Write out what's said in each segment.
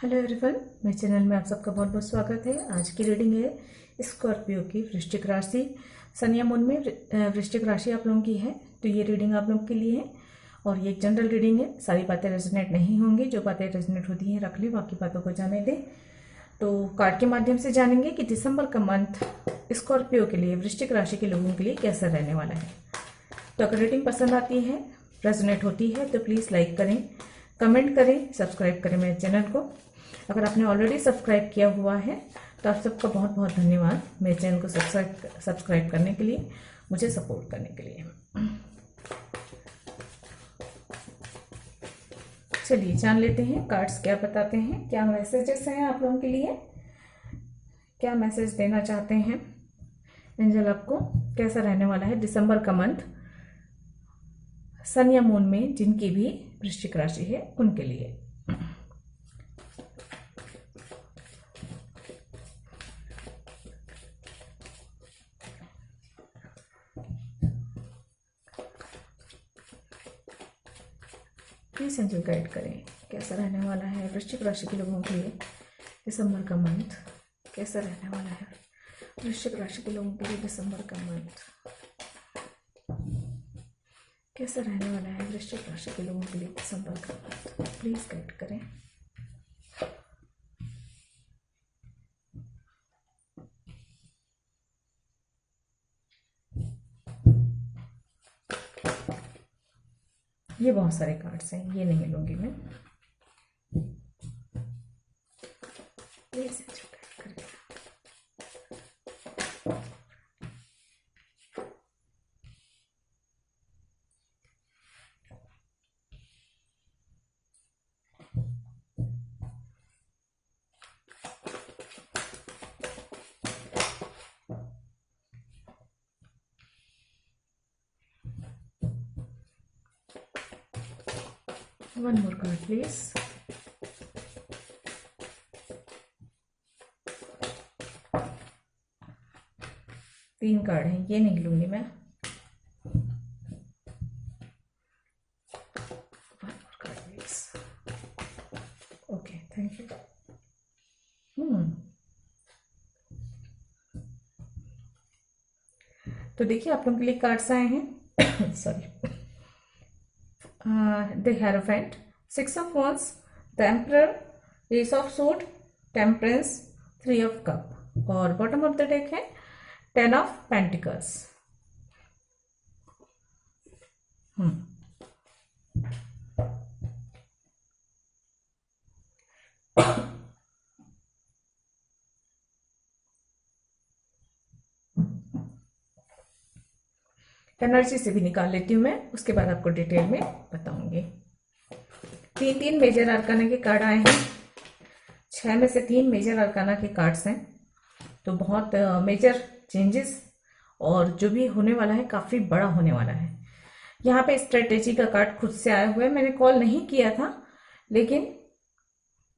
Hello everyone, मेरे channel में आप सबका बहुत बहुत स्वागत है। आज की रीडिंग है स्कॉर्पियो की वृश्चिक राशि। सन या मून में वृश्चिक राशि आप लोगों की है, तो ये रीडिंग आप लोगों के लिए है और ये एक जनरल रीडिंग है। सारी बातें रेजोनेट नहीं होंगी, जो बातें रेजोनेट होती हैं रख लें, बाकी बातों को जाने दें। तो कार्ड के माध्यम से जानेंगे कि दिसंबर का मंथ स्कॉर्पियो के लिए, वृश्चिक राशि के लोगों के लिए कैसा रहने वाला है। तो अगर रीडिंग पसंद आती है, रेजोनेट होती है, तो प्लीज़ लाइक करें, कमेंट करें, सब्सक्राइब करें मेरे चैनल को। अगर आपने ऑलरेडी सब्सक्राइब किया हुआ है तो आप सबका बहुत बहुत धन्यवाद मेरे चैनल को सब्सक्राइब करने के लिए, मुझे सपोर्ट करने के लिए। चलिए जान लेते हैं कार्ड्स क्या बताते हैं, क्या मैसेजेस हैं आप लोगों के लिए, क्या मैसेज देना चाहते हैं एंजल आपको, कैसा रहने वाला है दिसंबर का मंथ सन या मून में जिनकी भी वृश्चिक राशि है उनके लिए। प्लीज एंजल गाइड करें, कैसा रहने वाला है वृश्चिक राशि के लोगों के लिए दिसंबर का मंथ, कैसा रहने वाला है वृश्चिक राशि के लोगों के लिए दिसंबर का मंथ, कैसा रहने वाला है वृश्चिक राशि के लोगों के लिए दिसंबर का मंथ। प्लीज गाइड करें। ये बहुत सारे कार्ड्स हैं, ये नहीं लूंगी मैं। प्लीज गाइड करें। One more card, please. तीन कार्ड हैं, ये नहीं लूंगी मैं। One more card, please. Okay, thank you. तो देखिए आप लोगों के लिए कार्ड्स आए हैं। Sorry. The Hierophant, Six of Wands, the Emperor, Ace of Sword, Temperance, Three of Cup और बॉटम ऑफ द डेक है Ten of Pentacles। एनर्जी से भी निकाल लेती हूँ मैं, उसके बाद आपको डिटेल में बताऊंगी। तीन मेजर अरकाना के कार्ड आए हैं, 6 में से 3 मेजर अरकाना के कार्ड्स हैं, तो बहुत मेजर चेंजेस और जो भी होने वाला है काफ़ी बड़ा होने वाला है। यहाँ पे स्ट्रेटेजी का कार्ड खुद से आया हुआ है, मैंने कॉल नहीं किया था, लेकिन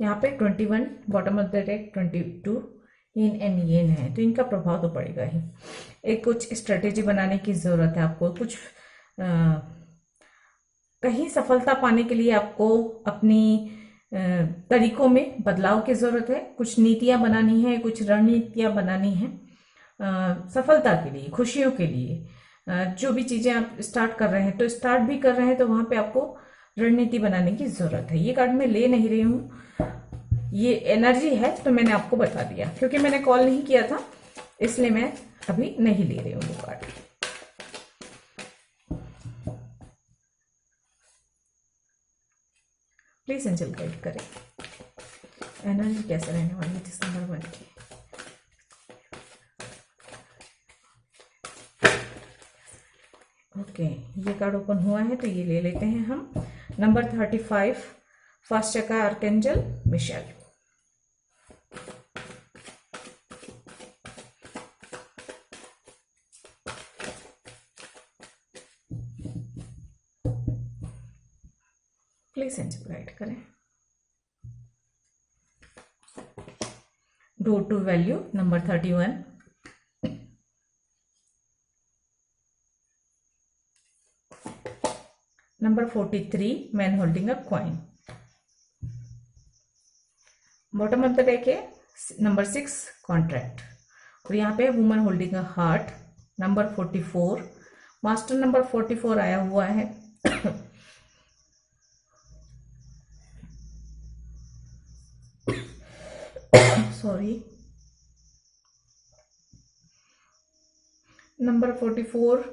यहाँ पे 21 bottom of the deck 22 yin and yang है, तो इनका प्रभाव तो पड़ेगा ही। एक कुछ स्ट्रेटेजी बनाने की ज़रूरत है आपको, कुछ कहीं सफलता पाने के लिए आपको अपनी तरीकों में बदलाव की ज़रूरत है, कुछ नीतियाँ बनानी है, कुछ रणनीतियाँ बनानी है सफलता के लिए, खुशियों के लिए। जो भी चीज़ें आप स्टार्ट कर रहे हैं, तो स्टार्ट भी कर रहे हैं तो वहाँ पे आपको रणनीति बनाने की ज़रूरत है। ये कार्ड मैं ले नहीं रही हूँ, ये एनर्जी है तो मैंने आपको बता दिया, क्योंकि मैंने कॉल नहीं किया था इसलिए मैं अभी नहीं ले रही हूँ वो कार्ड। प्लीज एंजल गाइड करें, एनर्जी कैसे रहने वाली है दिसंबर मंथ की। ओके, ये कार्ड ओपन हुआ है तो ये ले लेते हैं हम। नंबर 35, फर्स्ट चक्र archangel Michael. Please angel guide करें। Door to value number 31, number 43, man holding a coin, bottom of the deck है नंबर 6 कॉन्ट्रैक्ट, और यहाँ पे woman holding a heart, number 44, master number 44 आया हुआ है। सॉरी, नंबर 44,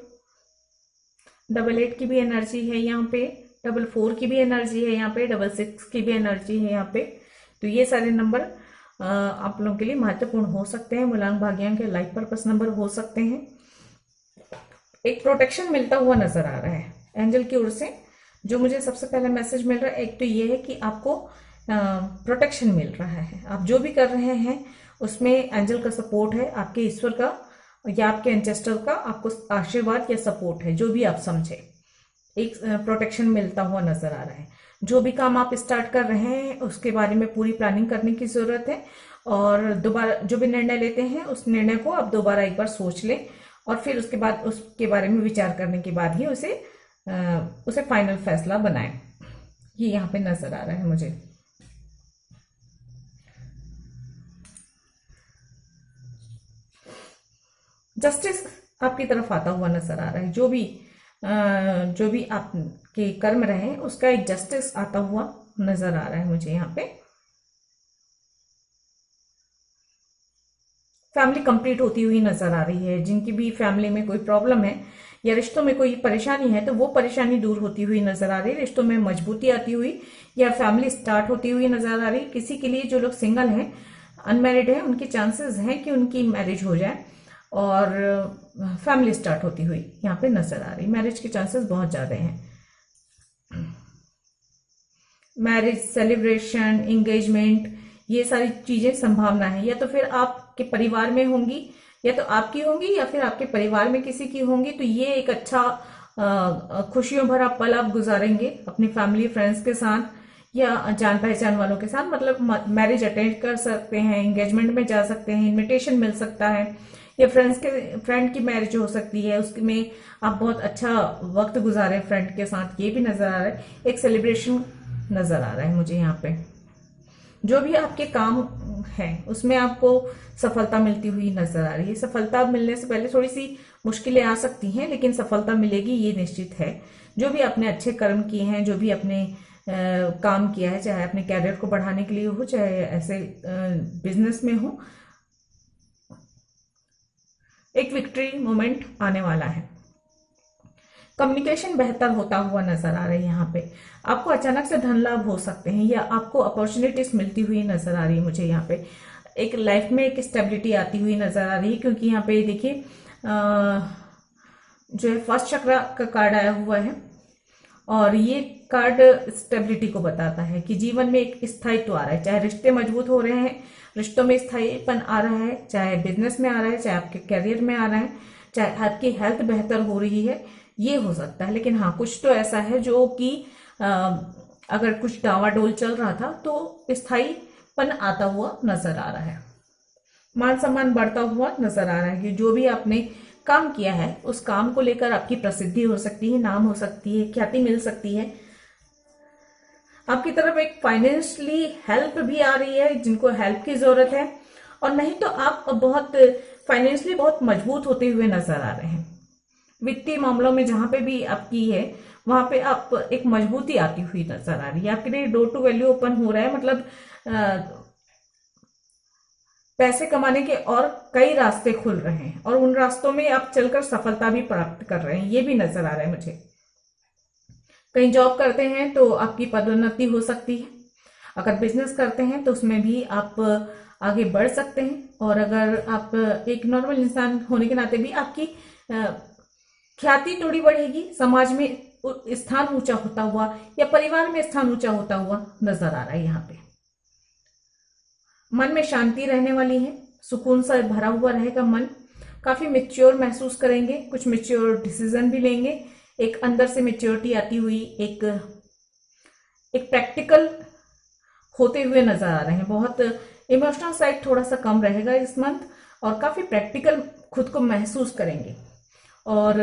88 की भी एनर्जी है यहाँ पे, 44 की भी एनर्जी है यहाँ पे, 66 की भी एनर्जी है यहाँ पे। तो ये सारे नंबर आप लोगों के लिए महत्वपूर्ण हो सकते हैं, मूलांक भाग्यांक के लाइफ पर्पस नंबर हो सकते हैं। एक प्रोटेक्शन मिलता हुआ नजर आ रहा है एंजल की ओर से। जो मुझे सबसे पहले मैसेज मिल रहा है, एक तो ये है कि आपको प्रोटेक्शन मिल रहा है, आप जो भी कर रहे हैं उसमें एंजल का सपोर्ट है, आपके ईश्वर का या आपके एंसेस्टर का आपको आशीर्वाद या सपोर्ट है, जो भी आप समझे, एक प्रोटेक्शन मिलता हुआ नजर आ रहा है। जो भी काम आप स्टार्ट कर रहे हैं उसके बारे में पूरी प्लानिंग करने की जरूरत है, और दोबारा जो भी निर्णय लेते हैं उस निर्णय को आप दोबारा एक बार सोच लें, और फिर उसके बाद उसके बारे में विचार करने के बाद ही उसे फाइनल फैसला बनाएं। ये यहाँ पे नजर आ रहा है मुझे। जस्टिस आपकी तरफ आता हुआ नजर आ रहा है। जो भी आपके कर्म रहे उसका एक जस्टिस आता हुआ नजर आ रहा है मुझे यहाँ पे। फैमिली कंप्लीट होती हुई नजर आ रही है। जिनकी भी फैमिली में कोई प्रॉब्लम है या रिश्तों में कोई परेशानी है तो वो परेशानी दूर होती हुई नजर आ रही है, रिश्तों में मजबूती आती हुई या फैमिली स्टार्ट होती हुई नजर आ रही। किसी के लिए जो लोग सिंगल हैं, अनमैरिड हैं, उनके चांसेस हैं कि उनकी मैरिज हो जाए और फैमिली स्टार्ट होती हुई यहाँ पे नजर आ रही। मैरिज के चांसेस बहुत ज्यादा हैं। मैरिज, सेलिब्रेशन, एंगेजमेंट, ये सारी चीजें संभावना है। या तो फिर आपके परिवार में होंगी, या तो आपकी होंगी या फिर आपके परिवार में किसी की होंगी। तो ये एक अच्छा खुशियों भरा पल आप गुजारेंगे अपनी फैमिली फ्रेंड्स के साथ या जान पहचान वालों के साथ। मतलब मैरिज अटेंड कर सकते हैं, एंगेजमेंट में जा सकते हैं, इनविटेशन मिल सकता है, या फ्रेंड की मैरिज हो सकती है, उसमें आप बहुत अच्छा वक्त गुजारे फ्रेंड के साथ, ये भी नजर आ रहा है। एक सेलिब्रेशन नजर आ रहा है मुझे यहाँ पे। जो भी आपके काम है उसमें आपको सफलता मिलती हुई नजर आ रही है। सफलता मिलने से पहले थोड़ी सी मुश्किलें आ सकती हैं, लेकिन सफलता मिलेगी ये निश्चित है। जो भी आपने अच्छे कर्म किए हैं, जो भी आपने काम किया है, चाहे अपने कैरियर को बढ़ाने के लिए हो, चाहे ऐसे बिजनेस में हो, एक विक्ट्री मोमेंट आने वाला है। कम्युनिकेशन बेहतर होता हुआ नजर आ रही है यहाँ पे। आपको अचानक से धन लाभ हो सकते हैं या आपको अपॉर्चुनिटीज मिलती हुई नजर आ रही है मुझे यहाँ पे। एक लाइफ में एक स्टेबिलिटी आती हुई नजर आ रही है, क्योंकि यहाँ पे देखिए जो है फर्स्ट चक्र का कार्ड आया हुआ है, और ये कार्ड स्टेबिलिटी को बताता है कि जीवन में एक स्थायित्व आ रहा है। चाहे रिश्ते मजबूत हो रहे हैं, रिश्तों में स्थायीपन आ रहा है, चाहे बिजनेस में आ रहा है, चाहे आपके कैरियर में आ रहा है, चाहे आपकी हेल्थ बेहतर हो रही है, ये हो सकता है। लेकिन हाँ, कुछ तो ऐसा है जो कि अगर कुछ डावाडोल चल रहा था तो स्थायीपन आता हुआ नजर आ रहा है। मान सम्मान बढ़ता हुआ नजर आ रहा है कि जो भी आपने काम किया है उस काम को लेकर आपकी प्रसिद्धि हो सकती है, नाम हो सकती है, ख्याति मिल सकती है। आपकी तरफ एक फाइनेंशियली हेल्प भी आ रही है जिनको हेल्प की जरूरत है, और नहीं तो आप बहुत फाइनेंशियली बहुत मजबूत होते हुए नजर आ रहे हैं। वित्तीय मामलों में जहां पे भी आपकी है वहां पे आप एक मजबूती आती हुई नजर आ रही है। आपके लिए डोर टू वैल्यू ओपन हो रहा है, मतलब पैसे कमाने के और कई रास्ते खुल रहे हैं, और उन रास्तों में आप चलकर सफलता भी प्राप्त कर रहे हैं, ये भी नजर आ रहा है मुझे। कहीं जॉब करते हैं तो आपकी पदोन्नति हो सकती है, अगर बिजनेस करते हैं तो उसमें भी आप आगे बढ़ सकते हैं, और अगर आप एक नॉर्मल इंसान होने के नाते भी आपकी ख्याति थोड़ी बढ़ेगी, समाज में स्थान ऊंचा होता हुआ या परिवार में स्थान ऊंचा होता हुआ नजर आ रहा है यहाँ पे। मन में शांति रहने वाली है, सुकून सा भरा हुआ रहेगा मन, काफी मेच्योर महसूस करेंगे, कुछ मेच्योर डिसीजन भी लेंगे, एक अंदर से मेच्योरिटी आती हुई, एक प्रैक्टिकल होते हुए नजर आ रहे हैं। बहुत इमोशनल साइड थोड़ा सा कम रहेगा इस मंथ, और काफी प्रैक्टिकल खुद को महसूस करेंगे, और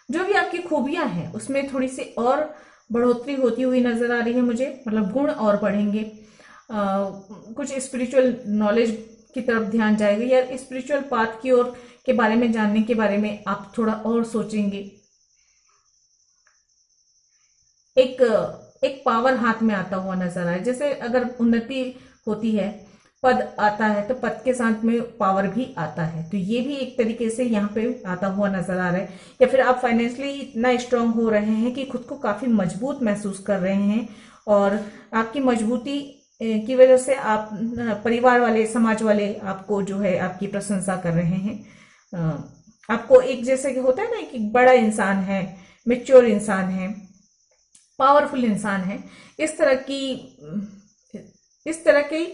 जो भी आपकी खूबियां हैं उसमें थोड़ी सी और बढ़ोतरी होती हुई नजर आ रही है मुझे, मतलब गुण और बढ़ेंगे। कुछ स्पिरिचुअल नॉलेज की तरफ ध्यान जाएगा, या स्पिरिचुअल पाथ की ओर के बारे में जानने के बारे में आप थोड़ा और सोचेंगे। एक एक पावर हाथ में आता हुआ नजर आए। जैसे अगर उन्नति होती है, पद आता है, तो पद के साथ में पावर भी आता है। तो ये भी एक तरीके से यहाँ पे आता हुआ नजर आ रहा है। या फिर आप फाइनेंशियली इतना स्ट्रांग हो रहे हैं कि खुद को काफी मजबूत महसूस कर रहे हैं, और आपकी मजबूती की वजह से आप परिवार वाले, समाज वाले आपको जो है आपकी प्रशंसा कर रहे हैं। आपको एक, जैसे कि होता है ना कि बड़ा इंसान है, मेच्योर इंसान है, पावरफुल इंसान है, इस तरह की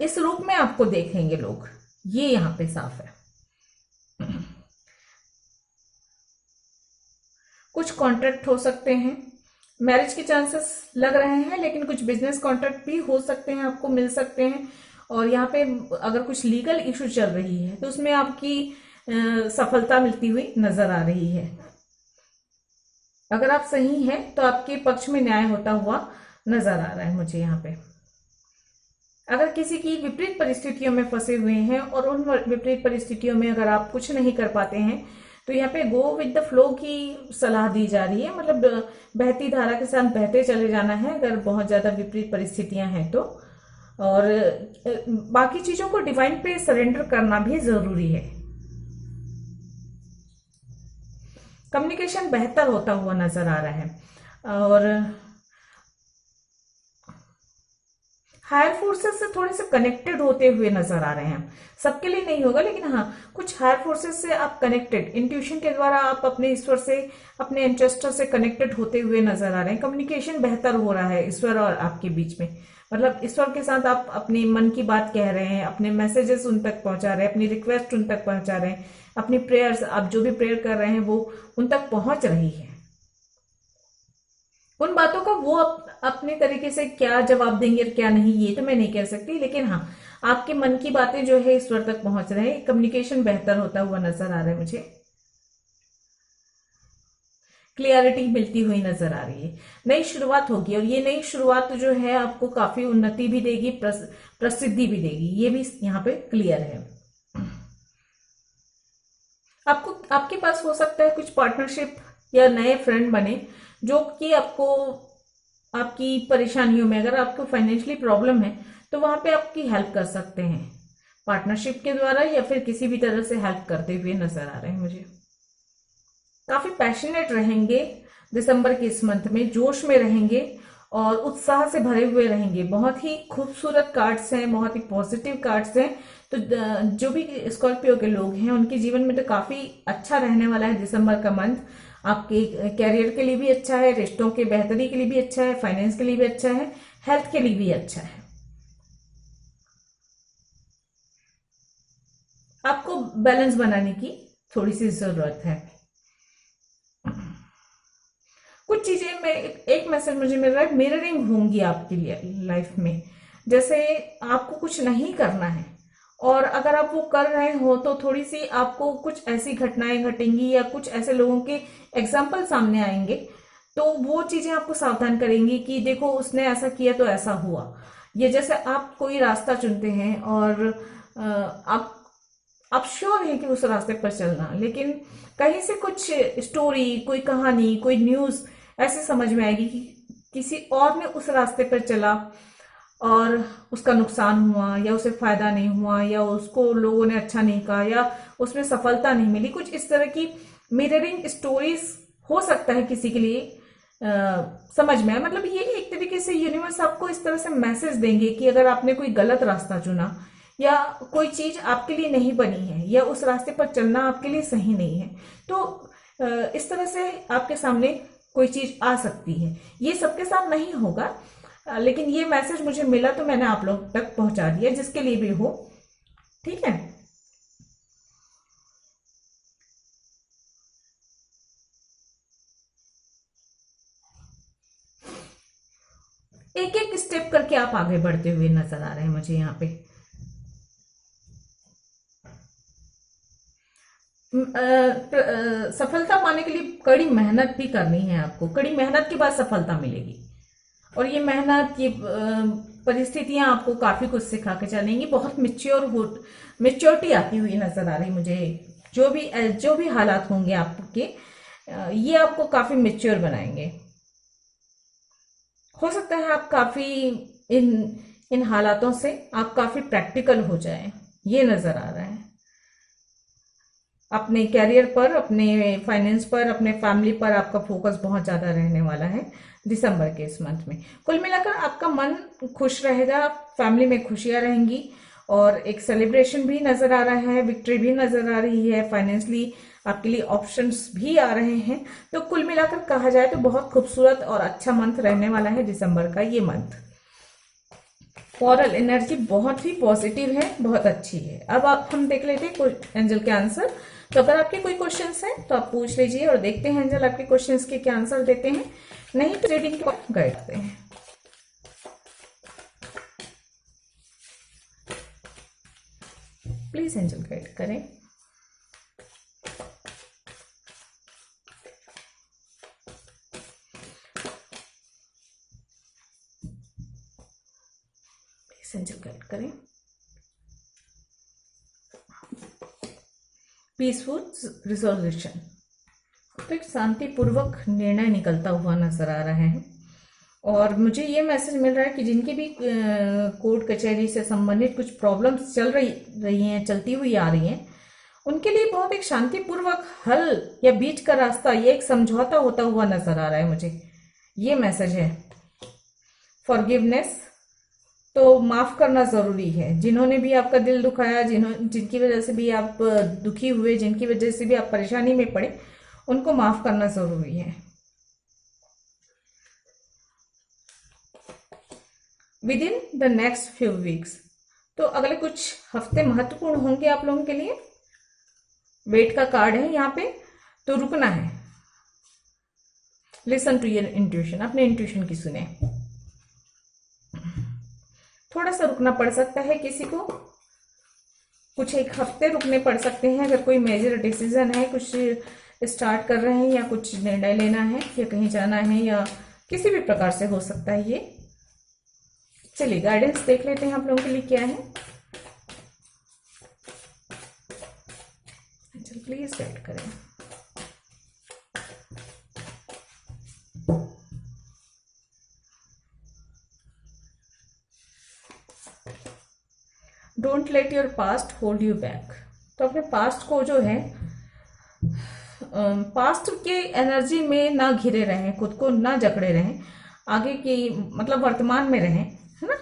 इस रूप में आपको देखेंगे लोग। ये यहाँ पे साफ है। कुछ कॉन्ट्रैक्ट हो सकते हैं, मैरिज के चांसेस लग रहे हैं, लेकिन कुछ बिजनेस कॉन्ट्रैक्ट भी हो सकते हैं, आपको मिल सकते हैं। और यहाँ पे अगर कुछ लीगल इशू चल रही है तो उसमें आपकी सफलता मिलती हुई नजर आ रही है। अगर आप सही हैं तो आपके पक्ष में न्याय होता हुआ नजर आ रहा है मुझे यहाँ पे। अगर किसी की विपरीत परिस्थितियों में फंसे हुए हैं और उन विपरीत परिस्थितियों में अगर आप कुछ नहीं कर पाते हैं, तो यहाँ पे गो विद द फ्लो की सलाह दी जा रही है। मतलब बहती धारा के साथ बहते चले जाना है अगर बहुत ज्यादा विपरीत परिस्थितियां हैं तो। और बाकी चीजों को डिवाइन पे सरेंडर करना भी जरूरी है। कम्युनिकेशन बेहतर होता हुआ नजर आ रहा है। और हायर फोर्सेस से थोड़े से कनेक्टेड होते हुए नजर आ रहे हैं। सबके लिए नहीं होगा, लेकिन हाँ, कुछ हायर फोर्सेस से आप कनेक्टेड, इंट्यूशन के द्वारा आप अपने ईश्वर से, अपने एंसेस्टर से कनेक्टेड होते हुए नजर आ रहे हैं। कम्युनिकेशन बेहतर हो रहा है ईश्वर और आपके बीच में। मतलब ईश्वर के साथ आप अपनी मन की बात कह रहे हैं, अपने मैसेजेस उन तक पहुंचा रहे हैं, अपनी रिक्वेस्ट उन तक पहुंचा रहे हैं, अपनी प्रेयर्स, आप जो भी प्रेयर कर रहे हैं वो उन तक पहुंच रही है। उन बातों का वो अपने तरीके से क्या जवाब देंगे और क्या नहीं, ये तो मैं नहीं कह सकती, लेकिन हाँ, आपके मन की बातें जो है ईश्वर तक पहुंच रहे हैं। कम्युनिकेशन बेहतर होता हुआ नजर आ रहा है मुझे। क्लियरिटी मिलती हुई नजर आ रही है। नई शुरुआत होगी, और ये नई शुरुआत जो है आपको काफी उन्नति भी देगी, प्रसिद्धि भी देगी। ये भी यहाँ पे क्लियर है। आपको, आपके पास हो सकता है कुछ पार्टनरशिप या नए फ्रेंड बने, जो कि आपको आपकी परेशानियों में, अगर आपको फाइनेंशियली प्रॉब्लम है तो वहां पे आपकी हेल्प कर सकते हैं पार्टनरशिप के द्वारा, या फिर किसी भी तरह से हेल्प करते हुए नजर आ रहे हैं मुझे। काफी पैशनेट रहेंगे दिसंबर के इस मंथ में, जोश में रहेंगे और उत्साह से भरे हुए रहेंगे। बहुत ही खूबसूरत कार्ड्स हैं, बहुत ही पॉजिटिव कार्ड्स हैं। तो जो भी स्कॉर्पियो के लोग हैं उनके जीवन में तो काफी अच्छा रहने वाला है दिसंबर का मंथ। आपके कैरियर के लिए भी अच्छा है, रिश्तों के बेहतरी के लिए भी अच्छा है, फाइनेंस के लिए भी अच्छा है, हेल्थ के लिए भी अच्छा है। आपको बैलेंस बनाने की थोड़ी सी जरूरत है। कुछ चीजें में एक मैसेज मुझे मिल रहा है, मिररिंग होंगी आपकी लाइफ में। जैसे आपको कुछ नहीं करना है, और अगर आप वो कर रहे हो तो थोड़ी सी आपको कुछ ऐसी घटनाएं घटेंगी या कुछ ऐसे लोगों के एग्जाम्पल सामने आएंगे, तो वो चीजें आपको सावधान करेंगी कि देखो उसने ऐसा किया तो ऐसा हुआ। ये जैसे आप कोई रास्ता चुनते हैं और आप श्योर हैं कि उस रास्ते पर चलना, लेकिन कहीं से कुछ स्टोरी, कोई कहानी, कोई न्यूज ऐसे समझ में आएगी कि किसी और ने उस रास्ते पर चला और उसका नुकसान हुआ, या उसे फायदा नहीं हुआ, या उसको लोगों ने अच्छा नहीं कहा, या उसमें सफलता नहीं मिली। कुछ इस तरह की मिररिंग स्टोरीज हो सकता है किसी के लिए समझ में आए। मतलब ये एक तरीके से यूनिवर्स आपको इस तरह से मैसेज देंगे कि अगर आपने कोई गलत रास्ता चुना, या कोई चीज आपके लिए नहीं बनी है, या उस रास्ते पर चलना आपके लिए सही नहीं है, तो इस तरह से आपके सामने कोई चीज आ सकती है। ये सबके साथ नहीं होगा, लेकिन ये मैसेज मुझे मिला तो मैंने आप लोग तक पहुंचा दिया, जिसके लिए भी हो। ठीक है, एक एक स्टेप करके आप आगे बढ़ते हुए नजर आ रहे हैं मुझे यहाँ पे। सफलता पाने के लिए कड़ी मेहनत भी करनी है आपको, कड़ी मेहनत के बाद सफलता मिलेगी। और ये मेहनत, ये परिस्थितियां आपको काफी कुछ सिखा के चलेंगी। बहुत मेच्योरिटी आती हुई नजर आ रही मुझे। जो भी हालात होंगे आपके, ये आपको काफी मेच्योर बनाएंगे। हो सकता है आप काफी इन इन हालातों से आप काफी प्रैक्टिकल हो जाएं, ये नजर आ रहा है। अपने कैरियर पर, अपने फाइनेंस पर, अपने फैमिली पर आपका फोकस बहुत ज्यादा रहने वाला है दिसंबर के इस मंथ में। कुल मिलाकर आपका मन खुश रहेगा, फैमिली में खुशियां रहेंगी, और एक सेलिब्रेशन भी नजर आ रहा है, विक्ट्री भी नजर आ रही है, फाइनेंशियली आपके लिए ऑप्शंस भी आ रहे हैं। तो कुल मिलाकर कहा जाए तो बहुत खूबसूरत और अच्छा मंथ रहने वाला है दिसंबर का ये मंथ। ओवरऑल एनर्जी बहुत ही पॉजिटिव है, बहुत अच्छी है। अब हम देख लेते हैं कुछ एंजल के आंसर। तो अगर आपके कोई क्वेश्चंस हैं तो आप पूछ लीजिए और देखते हैं एंजल आपके क्वेश्चंस के क्या आंसर देते हैं। नहीं तो रीडिंग के बाद गाइड करते हैं। प्लीज एंजल गाइड करें। एंजल गाइड करें। पीसफुल रिजोल्यूशन, तो एक शांतिपूर्वक निर्णय निकलता हुआ नजर आ रहा है। और मुझे ये मैसेज मिल रहा है कि जिनकी भी कोर्ट कचहरी से संबंधित कुछ प्रॉब्लम्स चल रही हैं, चलती हुई आ रही हैं, उनके लिए बहुत एक शांतिपूर्वक हल या बीच का रास्ता, ये एक समझौता होता हुआ नजर आ रहा है मुझे। ये मैसेज है फॉरगिवनेस, तो माफ करना जरूरी है। जिन्होंने भी आपका दिल दुखाया, जिनकी वजह से भी आप दुखी हुए, जिनकी वजह से भी आप परेशानी में पड़े, उनको माफ करना जरूरी है। With in the next few weeks, तो अगले कुछ हफ्ते महत्वपूर्ण होंगे आप लोगों के लिए। वेट का कार्ड है यहाँ पे, तो रुकना है। लिसन टू योर इंट्यूशन, अपने इंट्यूशन की सुने। थोड़ा सा रुकना पड़ सकता है किसी को, कुछ एक हफ्ते रुकने पड़ सकते हैं। अगर कोई मेजर डिसीजन है, कुछ स्टार्ट कर रहे हैं या कुछ निर्णय लेना है या कहीं जाना है या किसी भी प्रकार से हो सकता है ये। चलिए गाइडेंस देख लेते हैं आप लोगों के लिए क्या है। चलिए प्लीज गाइड करें। Don't let your past hold you back, तो अपने पास्ट को जो है, पास्ट के एनर्जी में ना घिरे रहें, खुद को ना जकड़े रहें, आगे की मतलब वर्तमान में रहें, है ना।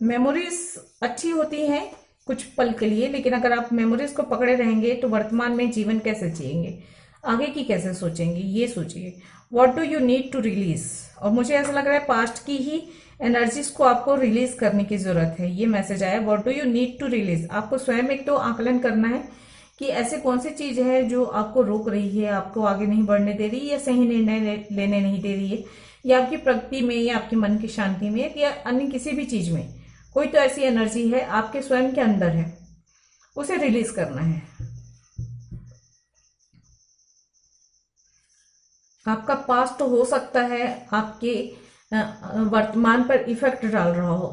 मेमोरीज अच्छी होती हैं कुछ पल के लिए, लेकिन अगर आप मेमोरीज को पकड़े रहेंगे तो वर्तमान में जीवन कैसे जिएंगे, आगे की कैसे सोचेंगे, ये सोचिए। What do you need to release, और मुझे ऐसा लग रहा है पास्ट की ही एनर्जीज को आपको रिलीज करने की जरूरत है। ये मैसेज आया, what do you need to release. आपको स्वयं एक तो आकलन करना है कि ऐसे कौन सी चीज है जो आपको रोक रही है, आपको आगे नहीं बढ़ने दे रही, या सही निर्णय लेने नहीं दे रही है, या आपकी प्रगति में, या आपके मन की शांति में, या अन्य किसी भी चीज में कोई तो ऐसी एनर्जी है आपके स्वयं के अंदर है, उसे रिलीज करना है। आपका पास्ट तो हो सकता है आपके वर्तमान पर इफेक्ट डाल रहा हो,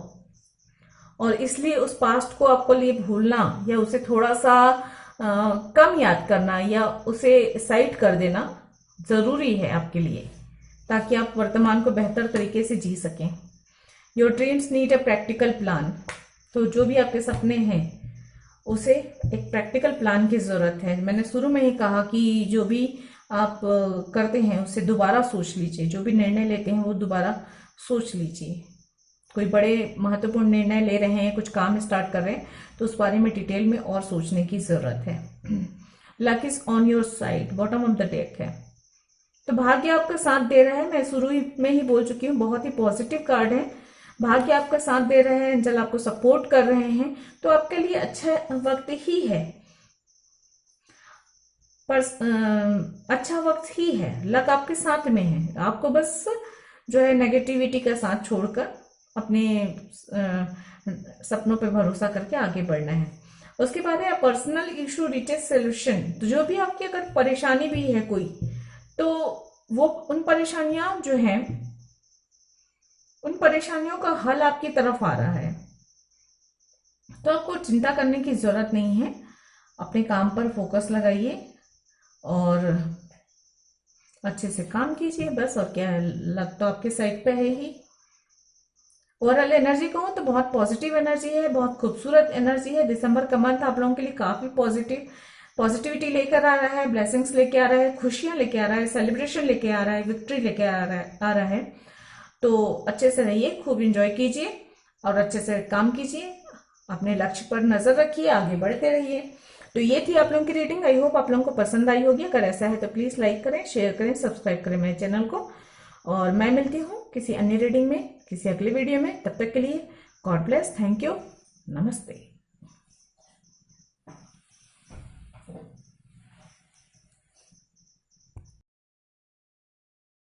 और इसलिए उस पास्ट को आपको लिए भूलना या उसे थोड़ा सा कम याद करना या उसे साइड कर देना जरूरी है आपके लिए, ताकि आप वर्तमान को बेहतर तरीके से जी सकें। Your dreams need a practical plan, तो जो भी आपके सपने हैं उसे एक प्रैक्टिकल प्लान की जरूरत है। मैंने शुरू में ही कहा कि जो भी आप करते हैं उससे दोबारा सोच लीजिए, जो भी निर्णय लेते हैं वो दोबारा सोच लीजिए। कोई बड़े महत्वपूर्ण निर्णय ले रहे हैं, कुछ काम स्टार्ट कर रहे हैं, तो उस बारे में डिटेल में और सोचने की जरूरत है। Luck is on your side, bottom of the deck है, तो भाग्य आपका साथ दे रहा है। मैं शुरू में ही बोल चुकी हूँ, बहुत ही पॉजिटिव कार्ड है। भाग्य आपका साथ दे रहे हैं, एंजल आपको सपोर्ट कर रहे हैं, तो आपके लिए अच्छा वक्त ही है, पर अच्छा वक्त ही है। लक आपके साथ में है, आपको बस जो है नेगेटिविटी का साथ छोड़कर अपने सपनों पे भरोसा करके आगे बढ़ना है। उसके बाद है पर्सनल इशू रीचेस सोल्यूशन, तो जो भी आपकी अगर परेशानी भी है कोई, तो वो उन परेशानियां जो हैं, उन परेशानियों का हल आपकी तरफ आ रहा है। तो आपको चिंता करने की जरूरत नहीं है, अपने काम पर फोकस लगाइए और अच्छे से काम कीजिए बस। और क्या है, लग तो आपके साइड पे है ही। ओवरऑल एनर्जी कहूँ तो बहुत पॉजिटिव एनर्जी है, बहुत खूबसूरत एनर्जी है। दिसंबर का मंथ आप लोगों के लिए काफी पॉजिटिविटी लेकर आ रहा है, ब्लेसिंग्स लेके आ रहा है, खुशियां लेके आ रहा है, सेलिब्रेशन लेके आ रहा है, विक्ट्री लेके आ रहा है। तो अच्छे से रहिए, खूब एंजॉय कीजिए और अच्छे से काम कीजिए, अपने लक्ष्य पर नजर रखिए, आगे बढ़ते रहिए। तो ये थी आप लोगों की रीडिंग। आई होप आप लोगों को पसंद आई होगी। अगर ऐसा है तो प्लीज लाइक करें, शेयर करें, सब्सक्राइब करें मेरे चैनल को। और मैं मिलती हूँ किसी अन्य रीडिंग में, किसी अगले वीडियो में। तब तक के लिए गॉड ब्लेस, थैंक यू, नमस्ते।